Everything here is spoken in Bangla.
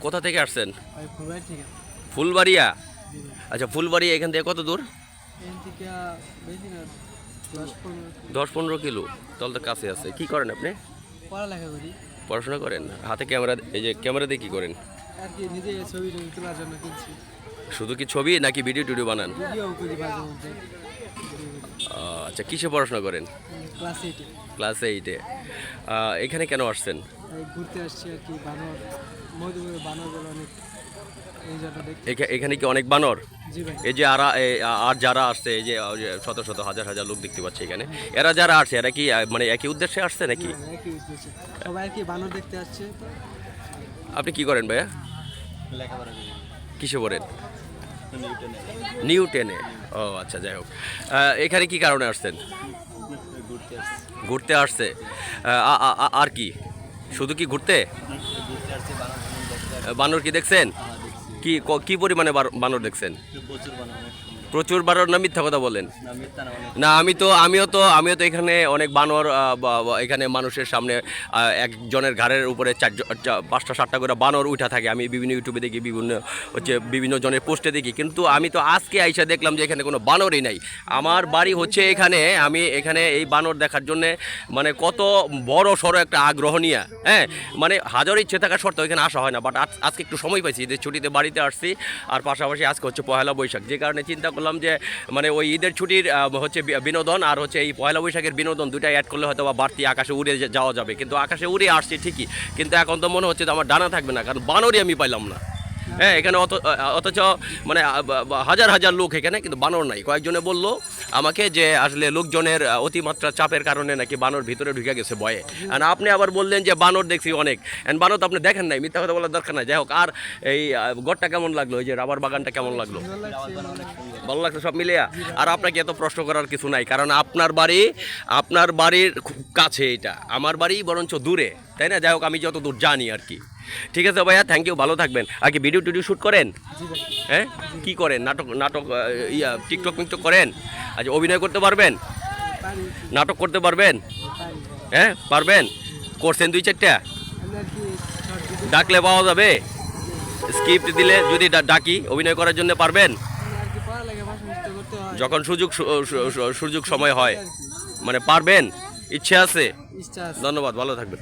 কোথা থেকে আসছেন? ফুলবাড়ি থেকে। ফুলবাড়িয়া। জি ভাই। আচ্ছা, ফুলবাড়িয়া এখান থেকে কত দূর? এখান থেকে বেশি না, 10-15 10-15 কিলো। তাহলে তো কাছে আছে। কি করেন আপনি? পড়ালেখা করি পড়াশোনা করেন? হাতে ক্যামেরা, এই যে ক্যামেরা দিয়ে কি করেন? আর কি, নিজে ছবি টবি তোলার জন্য কিনছি। শুধু কি ছবি নাকি ভিডিও টিডিও বানান? ভিডিও করি মাঝে মধ্যে। আচ্ছা, কিসে পড়াশোনা করেন? ক্লাস 8-এ। ক্লাস 8-এ। এখানে কেন আসছেন? ঘুরতে আসছি আর কি, বানর মধুপুরে বানরগুলো অনেক, এই জন্য দেখতে। এখানে কি অনেক বানর? জি ভাই। এই যে আর যারা আসছে, এই যে শত শত হাজার হাজার লোক দেখতে পাচ্ছি এখানে, এরা যারা আসছে এরা কি মানে একই উদ্দেশ্যে আসছে নাকি? জি ভাই, একই উদ্দেশ্যে। সবাই আর কি বানর দেখতে আসছে তো। আপনি কি করেন ভাইয়া? লেখাপড়া করি কিসে পড়েন? নিউটেনে। ও আচ্ছা, যাই হোক। এখানে কি কারণে আসছেন? ঘুরতে আসছি। ঘুরতে আসছে। আর কি, শুধু কি ঘুরতে? ঘুরতে আসছি, বানর দেখতে। বানর কি দেখছেন? কি কি পরিমাণে বানর দেখছেন? প্রচুর বানর, অনেক সুন্দর। প্রচুর বানর না মিথ্যা কথা বলেন? না, মিথ্যা না, অনেক। না, আমিও তো এখানে অনেক বানর, এখানে মানুষের সামনে একজনের ঘাড়ের উপরে 5টা 7টা করে বানর উঠা থাকে। আমি বিভিন্ন ইউটিউবে দেখি, বিভিন্ন জনের পোস্টে দেখি, কিন্তু আমি তো আজকে আইসা দেখলাম যে এখানে কোনো বানরই নাই। আমার বাড়ি হচ্ছে এখানে। আমি এখানে এই বানর দেখার জন্যে মানে কত বড় সড়ো একটা আগ্রহ নিয়ে, হ্যাঁ, মানে হাজার ইচ্ছে থাকা সত্ত্বেও এখানে আসা হয় না। বাট আজকে একটু সময় পাইছি, ঈদের ছুটিতে বাড়িতে আসছি। আর পাশাপাশি আজকে হচ্ছে পয়লা বৈশাখ, যে কারণে চিন্তা করলাম যে মানে ওই ঈদের ছুটির হচ্ছে বিনোদন আর হচ্ছে এই পয়লা বৈশাখের বিনোদন দুটাই অ্যাড করলে হয়তো বা বাড়তি আকাশে উড়ে যাওয়া যাবে। কিন্তু আকাশে উড়ে আসছি ঠিকই, কিন্তু এখন তো মনে হচ্ছে যে আমার ডানা থাকবে না, কারণ বানরই আমি পাইলাম না। হ্যাঁ, এখানে অথচ মানে হাজার হাজার লোক এখানে, কিন্তু বানর নাই। কয়েকজনে বললো আমাকে যে আসলে লোকজনের অতিমাত্রা চাপের কারণে নাকি বানর ভিতরে ঢুকে গেছে ভয়ে। আর আপনি আবার বললেন যে বানর দেখছি অনেক, অ্যান্ড বানর তো আপনি দেখেন নাই, মিথ্যা কথা বলার দরকার নাই। যাই হোক, আর এই গড়টা কেমন লাগলো, এই যে রাবার বাগানটা কেমন লাগলো? ভালো লাগছে, অনেক সুন্দর। ভালো লাগছে সব মিলিয়ে? আর আপনাকে এত প্রশ্ন করার কিছু নাই, কারণ আপনার বাড়ির খুব কাছে এটা, আমার বাড়ি বরঞ্চ দূরে, তাই না? যাই হোক, আমি যত দূর জানি আর কি। ঠিক আছে ভাইয়া, থ্যাংক ইউ, ভালো থাকবেন। আর কি ভিডিও টিডিও শ্যুট করেন? জি ভাই। হ্যাঁ, কি করেন? নাটক টিকটক মিকটক করেন? আচ্ছা, অভিনয় করতে পারবেন? পারি। নাটক করতে পারবেন? পারি। হ্যাঁ, পারবেন? করছেন 2-4টা? আমি আর কি শর্ট ভিডিও ডাকলে পাওয়া যাবে? স্ক্রিপ্ট দিলে যদি ডাকি অভিনয় করার জন্য পারবেন? আর কি, পড়ালেখা ভাষা করতে হয় যখন সুযোগ সময় হয়, আর কি। মানে পারবেন? ইচ্ছে আছে? ইচ্ছা আছে। ধন্যবাদ, ভালো থাকবেন।